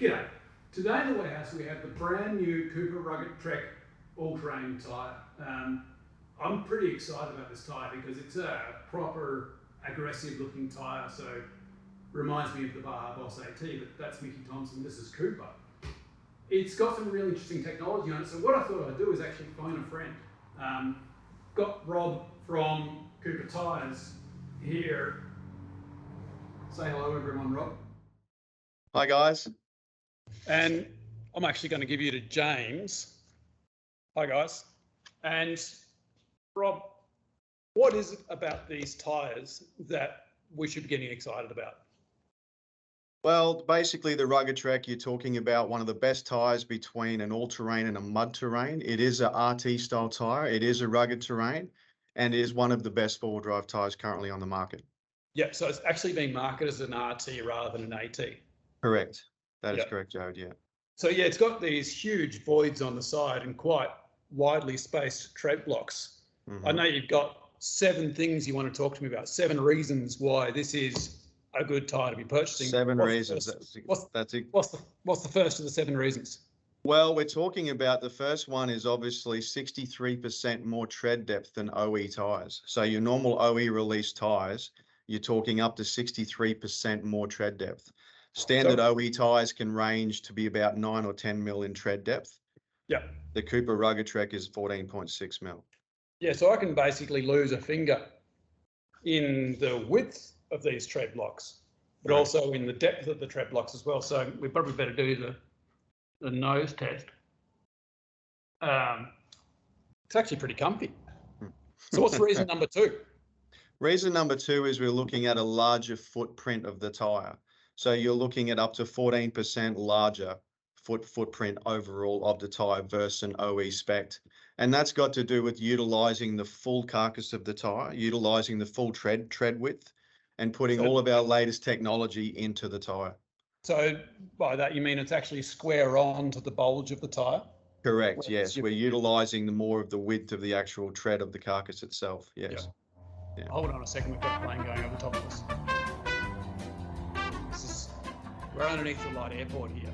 G'day. Today in the warehouse we have the brand new Cooper Rugged Trek all-terrain tyre. I'm pretty excited about this tyre because it's a proper aggressive looking tyre, so reminds me of the Baja Boss AT, but that's Mickey Thompson, this is Cooper. It's got some really interesting technology on it, so what I thought I'd do is actually phone a friend. Got Rob from Cooper Tyres here. Say hello everyone, Rob. Hi guys. And I'm actually going to give you to James. Hi guys. And Rob, what is it about these tyres that we should be getting excited about? Well, basically the Rugged Trek, you're talking about one of the best tyres between an all-terrain and a mud terrain. It is a RT style tyre. It is a rugged terrain and is one of the best four-wheel drive tyres currently on the market. Yeah, so it's actually being marketed as an RT rather than an AT. Correct. That is correct, Jared, yeah. So yeah, it's got these huge voids on the side and quite widely spaced tread blocks. I know you've got 7 things you want to talk to me about, 7 reasons why this is a good tyre to be purchasing. 7 reasons. That's it. What's the first of the 7 reasons? Well, we're talking about the first one is obviously 63% more tread depth than OE tyres. So your normal OE release tyres, you're talking up to 63% more tread depth. Standard OE tyres can range to be about 9 or 10 mil in tread depth. Yeah. The Cooper Rugged Trek is 14.6 mil. Yeah, so I can basically lose a finger in the width of these tread blocks, but also in the depth of the tread blocks as well. So we probably better do the nose test. It's actually pretty comfy. So what's reason number 2? Reason number 2 is we're looking at a larger footprint of the tyre. So you're looking at up to 14% larger footprint overall of the tyre versus an OE spec. And that's got to do with utilising the full carcass of the tyre, utilising the full tread width, and putting all of our latest technology into the tyre. So by that you mean it's actually square on to the bulge of the tyre? Correct, yes. We're utilising the more of the width of the actual tread of the carcass itself, yes. Yeah. Hold on a second, we've got a plane going over the top of us. We're underneath the Light Airport here.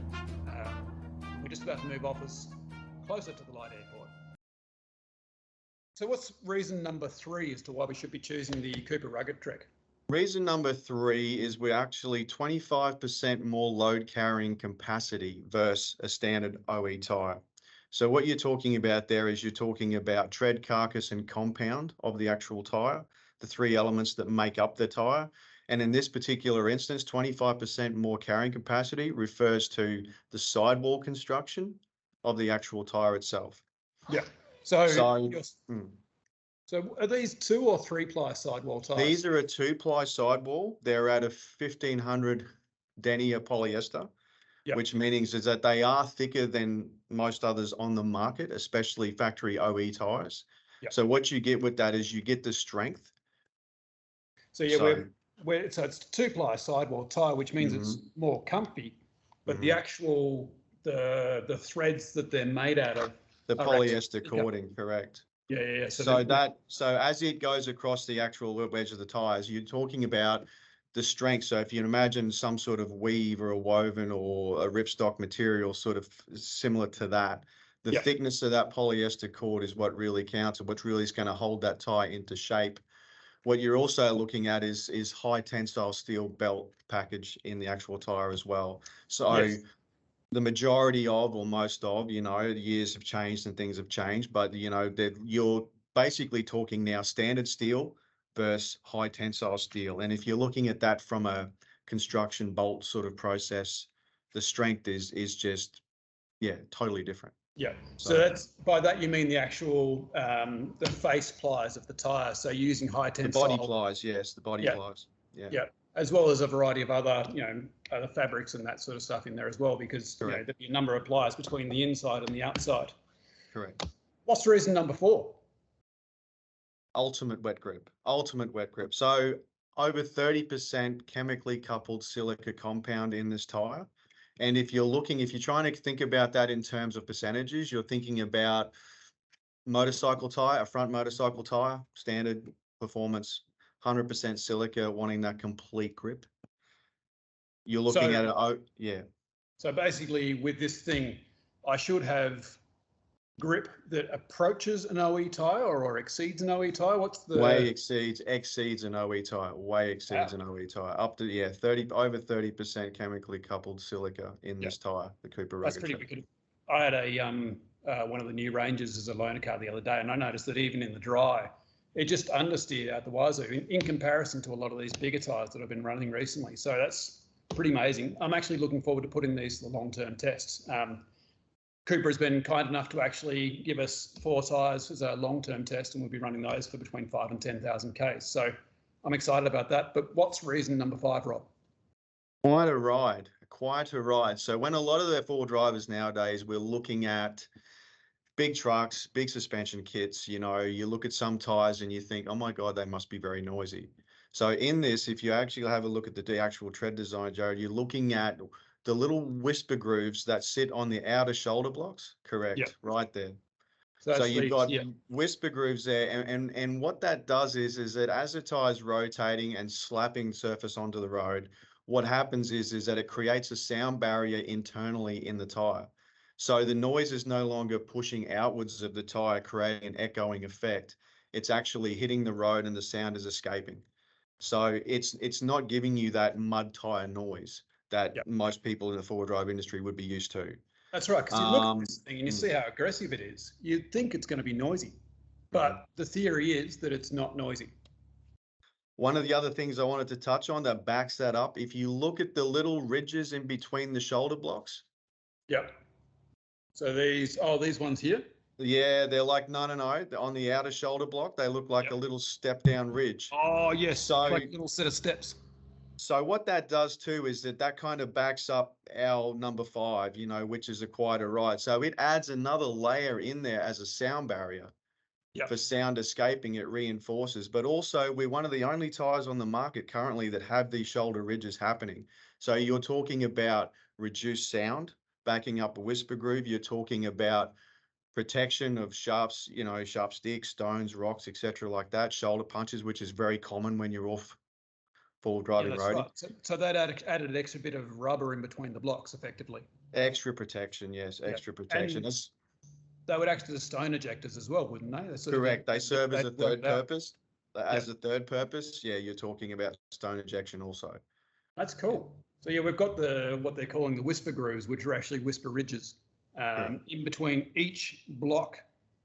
We're just about to move office closer to the Light Airport. So what's reason number 3 as to why we should be choosing the Cooper Rugged Trek? Reason number 3 is we're actually 25% more load carrying capacity versus a standard OE tyre. So what you're talking about there is you're talking about tread, carcass and compound of the actual tyre, the 3 elements that make up the tyre. And in this particular instance, 25% more carrying capacity refers to the sidewall construction of the actual tyre itself. Yeah. So are these 2 or 3 ply sidewall tyres? These are a 2 ply sidewall. They're out of 1500 denier polyester, which means is that they are thicker than most others on the market, especially factory OE tyres. So what you get with that is you get the strength. So yeah, so it's 2 ply sidewall tyre, which means it's more comfy, but the actual the threads that they're made out of, the polyester cording, correct? Yeah. So as it goes across the actual wedge of the tyres, you're talking about the strength. So if you imagine some sort of weave or a woven or a ripstock material, sort of similar to that, the thickness of that polyester cord is what really counts and what really is going to hold that tyre into shape. What you're also looking at is high tensile steel belt package in the actual tyre as well. So the majority of, or most of, years have changed and things have changed, but you're basically talking now standard steel versus high tensile steel. And if you're looking at that from a construction bolt sort of process, the strength is just, totally different. Yeah. So that's, by that you mean the actual the face plies of the tyre. So using high tensile. The body plies, yes, the body plies. Yeah. As well as a variety of other, other fabrics and that sort of stuff in there as well, because there'd be a number of pliers between the inside and the outside. Correct. What's reason number 4? Ultimate wet grip. Ultimate wet grip. So over 30% chemically coupled silica compound in this tyre. And if you're trying to think about that in terms of percentages, you're thinking about motorcycle tyre, a front motorcycle tyre, standard performance, 100% silica, wanting that complete grip. You're looking at it, So basically with this thing, I should have grip that approaches an OE tyre or exceeds an OE tyre. What's the... exceeds an OE tyre, way exceeds an OE tyre, up to, yeah, over 30% chemically coupled silica in this tyre, the Cooper That's Rugged pretty Trek. good. I had one of the new Rangers as a loaner car the other day, and I noticed that even in the dry, it just understeered out the wazoo in comparison to a lot of these bigger tyres that I've been running recently. So that's pretty amazing. I'm actually looking forward to putting these to the long-term tests. Cooper has been kind enough to actually give us 4 tyres as a long-term test, and we'll be running those for between 5 and 10,000 Ks. So I'm excited about that. But what's reason number 5, Rob? Quite a ride, quite a ride. So when a lot of the 4 drivers nowadays, we're looking at big trucks, big suspension kits, you know, you look at some tyres and you think, oh my God, they must be very noisy. So in this, if you actually have a look at the actual tread design, Jared, you're looking at the little whisper grooves that sit on the outer shoulder blocks. Correct. Yep. Right there. So you've got whisper grooves there, and what that does is that as the tire's rotating and slapping surface onto the road, what happens is that it creates a sound barrier internally in the tire. So the noise is no longer pushing outwards of the tire, creating an echoing effect. It's actually hitting the road and the sound is escaping. So it's not giving you that mud tire noise that most people in the 4-wheel-drive industry would be used to. That's right, because you look at this thing and you see how aggressive it is. You'd think it's going to be noisy, but the theory is that it's not noisy. One of the other things I wanted to touch on that backs that up, if you look at the little ridges in between the shoulder blocks. Yep. So these ones here? Yeah, they're like, no. On the outer shoulder block, they look like a little step down ridge. Oh, yes. So, like a little set of steps. So what that does too is that kind of backs up our number 5, you know, which is a quieter ride. So it adds another layer in there as a sound barrier for sound escaping. It reinforces, but also we're one of the only tires on the market currently that have these shoulder ridges happening. So you're talking about reduced sound, backing up a whisper groove. You're talking about protection of sharps, you know, sharp sticks, stones, rocks, etc., like that. Shoulder punches, which is very common when you're off full driving roading. Right. So that added an extra bit of rubber in between the blocks, effectively. Extra protection, yes, extra protection. They would act as stone ejectors as well, wouldn't they? Correct. They serve as a third purpose. As a third purpose, yeah, you're talking about stone ejection also. That's cool. So yeah, we've got what they're calling the whisper grooves, which are actually whisper ridges in between each block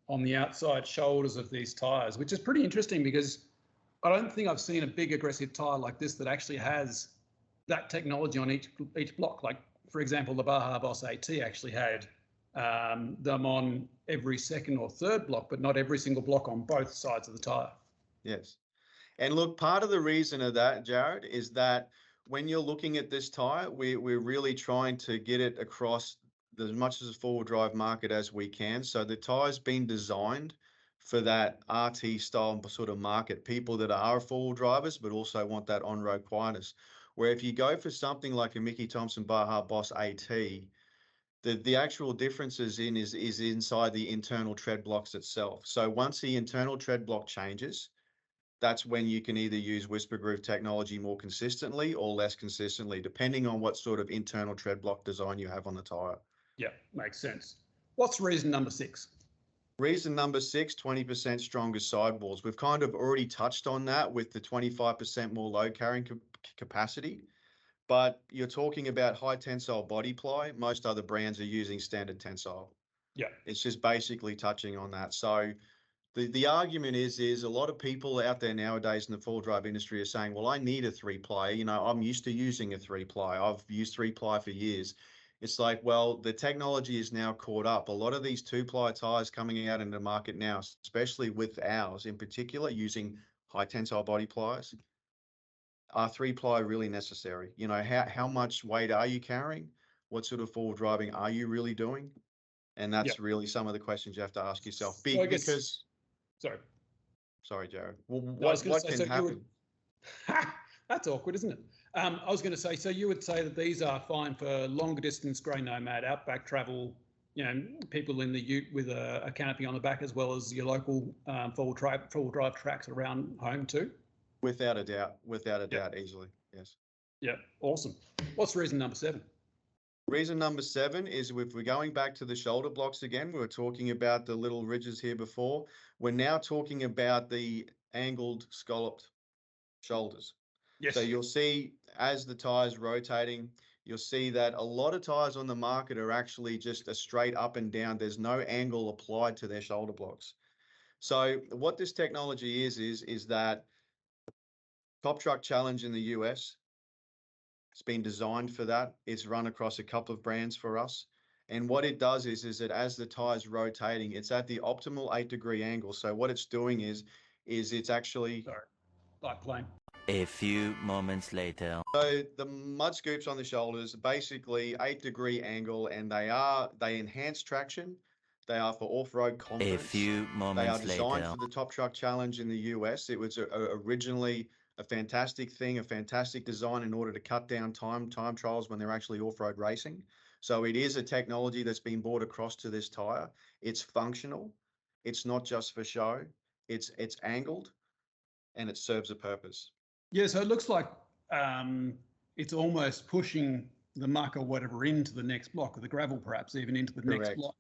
on the outside shoulders of these tires, which is pretty interesting because I don't think I've seen a big aggressive tire like this that actually has that technology on each block. Like, for example, the Baja Boss AT actually had them on every second or third block, but not every single block on both sides of the tire. Yes. And look, part of the reason of that, Jared, is that when you're looking at this tire, we're really trying to get it across as much as the 4-wheel drive market as we can. So the tire's been designed for that RT style sort of market, people that are 4-wheel drivers, but also want that on-road quietness. Where if you go for something like a Mickey Thompson Baja Boss AT, the actual difference is inside the internal tread blocks itself. So once the internal tread block changes, that's when you can either use whisper groove technology more consistently or less consistently, depending on what sort of internal tread block design you have on the tire. Yeah, makes sense. What's reason number 6? Reason number 6, 20% stronger sidewalls. We've kind of already touched on that with the 25% more load carrying capacity, but you're talking about high tensile body ply. Most other brands are using standard tensile. Yeah. It's just basically touching on that. So the argument is a lot of people out there nowadays in the 4-wheel drive industry are saying, well, I need a 3-ply. You know, I'm used to using a 3-ply. I've used 3-ply for years. It's like, well, the technology is now caught up. A lot of these 2-ply tires coming out in the market now, especially with ours in particular, using high tensile body plies, are 3-ply really necessary? You know, how much weight are you carrying? What sort of 4-wheel driving are you really doing? And that's really some of the questions you have to ask yourself. Sorry, Jared. Well, what can happen? That's awkward, isn't it? I was going to say, so you would say that these are fine for longer distance grey nomad, outback travel, you know, people in the ute with a canopy on the back, as well as your local 4-wheel drive tracks around home too? Without a doubt, easily, yes. Yeah, awesome. What's reason number 7? Reason number 7 is if we're going back to the shoulder blocks again, we were talking about the little ridges here before. We're now talking about the angled scalloped shoulders. Yes. So you'll see as the tire's rotating, you'll see that a lot of tires on the market are actually just a straight up and down. There's no angle applied to their shoulder blocks. So what this technology is that Top Truck Challenge in the US, it's been designed for that. It's run across a couple of brands for us. And what it does is that as the tire's rotating, it's at the optimal 8-degree angle. So what it's doing is it's actually... Sorry, light plane. A few moments later. So the mud scoops on the shoulders, basically 8-degree angle, and they enhance traction. They are for off-road confidence. A few moments later. They are designed later. for the Top Truck Challenge in the US. It was originally a fantastic thing, a fantastic design in order to cut down time trials when they're actually off-road racing. So it is a technology that's been brought across to this tire. It's functional. It's not just for show. It's angled, and it serves a purpose. Yeah, so it looks like it's almost pushing the muck or whatever into the next block, or the gravel perhaps even into the next block.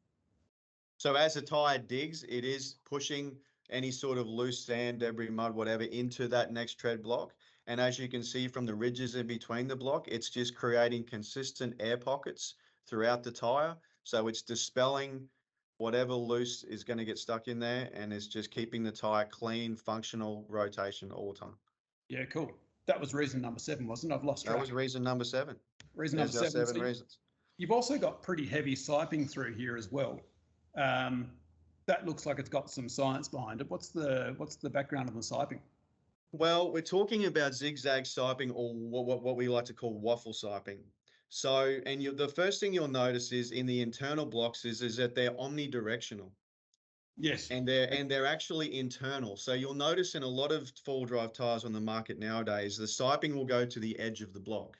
So as the tire digs, it is pushing any sort of loose sand, debris, mud, whatever, into that next tread block. And as you can see from the ridges in between the block, it's just creating consistent air pockets throughout the tire. So it's dispelling whatever loose is going to get stuck in there, and it's just keeping the tire clean, functional, rotation all the time. Yeah, cool. That was reason number 7, wasn't it? I've lost track. That was reason number 7. Reason number 7. 7 reasons. You've also got pretty heavy siping through here as well. That looks like it's got some science behind it. What's the background of the siping? Well, we're talking about zigzag siping, or what we like to call waffle siping. So, and the first thing you'll notice is in the internal blocks is that they're omnidirectional. Yes. And they're actually internal. So you'll notice in a lot of four-wheel drive tires on the market nowadays, the siping will go to the edge of the block.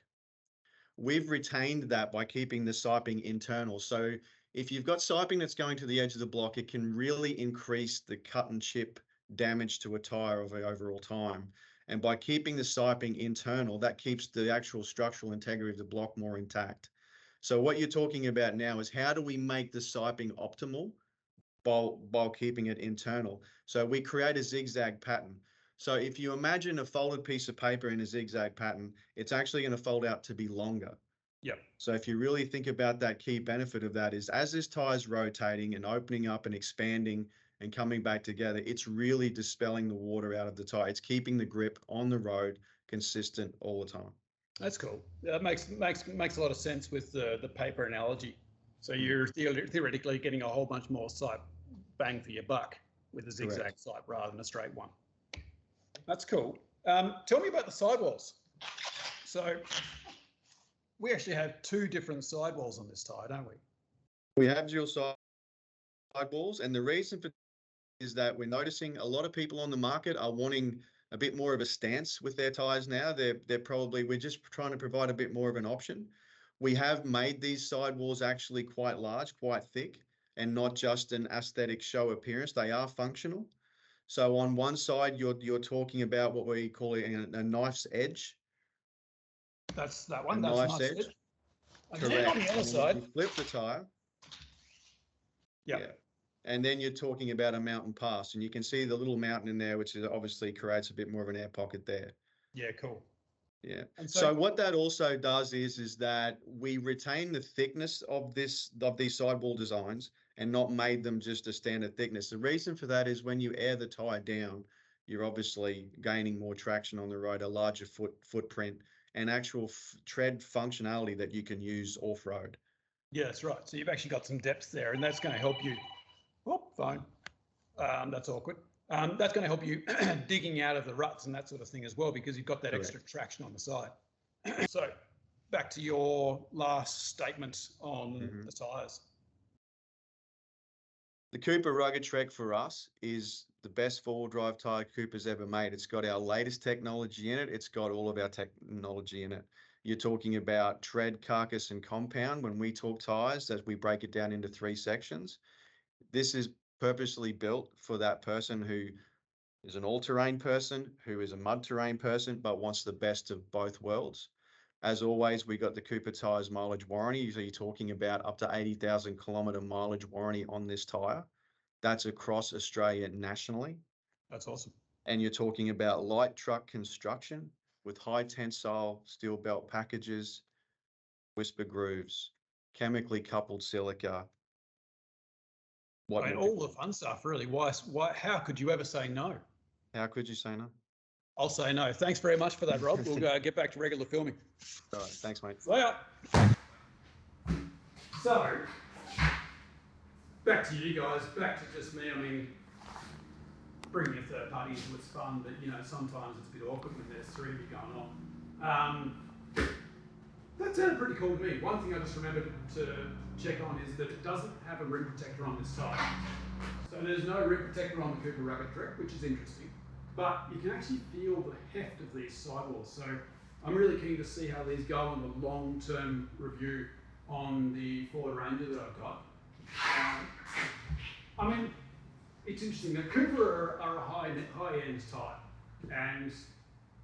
We've retained that by keeping the siping internal. So if you've got siping that's going to the edge of the block, it can really increase the cut and chip damage to a tire over the overall time. And by keeping the siping internal, that keeps the actual structural integrity of the block more intact. So what you're talking about now is how do we make the siping optimal while keeping it internal? So we create a zigzag pattern. So if you imagine a folded piece of paper in a zigzag pattern, it's actually going to fold out to be longer. Yep. So if you really think about that, key benefit of that is as this tire's rotating and opening up and expanding and coming back together, it's really dispelling the water out of the tire. It's keeping the grip on the road consistent all the time. That's cool. That makes a lot of sense with the paper analogy. So you're theoretically getting a whole bunch more sipe bang for your buck with a zigzag sipe rather than a straight one. That's cool. Tell me about the sidewalls. So we actually have 2 different sidewalls on this tire, don't we? We have dual sidewalls, and the reason for is that we're noticing a lot of people on the market are wanting a bit more of a stance with their tires now. We're just trying to provide a bit more of an option. We have made these sidewalls actually quite large, quite thick, and not just an aesthetic show appearance. They are functional. So on one side, you're talking about what we call a knife's edge. That's that one. That's knife's edge. Correct. On the other side, you flip the tire. Yep. Yeah. And then you're talking about a mountain pass, and you can see the little mountain in there, which is obviously creates a bit more of an air pocket there. Yeah, cool. Yeah. So what that also does is that we retain the thickness of these sidewall designs and not made them just a standard thickness. The reason for that is when you air the tire down, you're obviously gaining more traction on the road, a larger footprint, and actual tread functionality that you can use off-road. Yeah, that's right. So you've actually got some depth there, and that's going to help you. Oh, phone. That's awkward. That's going to help you digging out of the ruts and that sort of thing as well, because you've got that extra traction on the side. So back to your last statement on the tyres. The Cooper Rugged Trek for us is the best four-wheel drive tyre Cooper's ever made. It's got our latest technology in it. It's got all of our technology in it. You're talking about tread, carcass, and compound. When we talk tyres, as we break it down into 3 sections, this is purposely built for that person who is an all-terrain person, who is a mud terrain person, but wants the best of both worlds. As always, we got the Cooper Tyres mileage warranty. So you're talking about up to 80,000 kilometre mileage warranty on this tyre. That's across Australia nationally. That's awesome. And you're talking about light truck construction with high tensile steel belt packages, whisper grooves, chemically coupled silica. I mean, all the fun stuff, really. Why, how could you ever say no? How could you say no? I'll say no. Thanks very much for that, Rob. We'll get back to regular filming. All right, thanks, mate. See ya. So, back to you guys, back to just me. I mean, bringing a third party into it's fun, but you know, sometimes it's a bit awkward when there's three of you going on. That sounded pretty cool to me. One thing I just remembered to check on is that it doesn't have a rim protector on this tyre. So there's no rim protector on the Cooper Rugged Trek, which is interesting. But you can actually feel the heft of these sidewalls. So I'm really keen to see how these go on the long-term review on the Ford Ranger that I've got. I mean, it's interesting that Cooper are a high-end tyre, and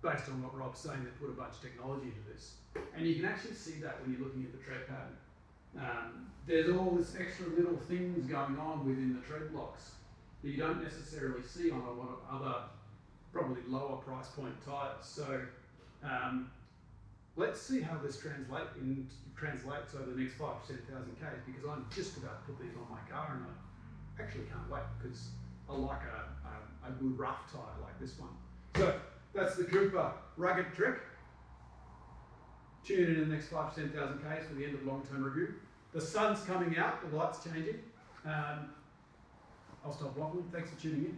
based on what Rob's saying, they put a bunch of technology into this. And you can actually see that when you're looking at the tread pattern. There's all this extra little things going on within the tread blocks that you don't necessarily see on a lot of other, probably lower price point tyres. So let's see how this translates over the next 5 to 10,000 Ks, because I'm just about to put these on my car, and I actually can't wait, because I like a good rough tyre like this one. So that's the Cooper Rugged Trek. Tune in the next 5 to 10,000 Ks for the end of long-term review. The sun's coming out, the light's changing. I'll stop waffling. Thanks for tuning in.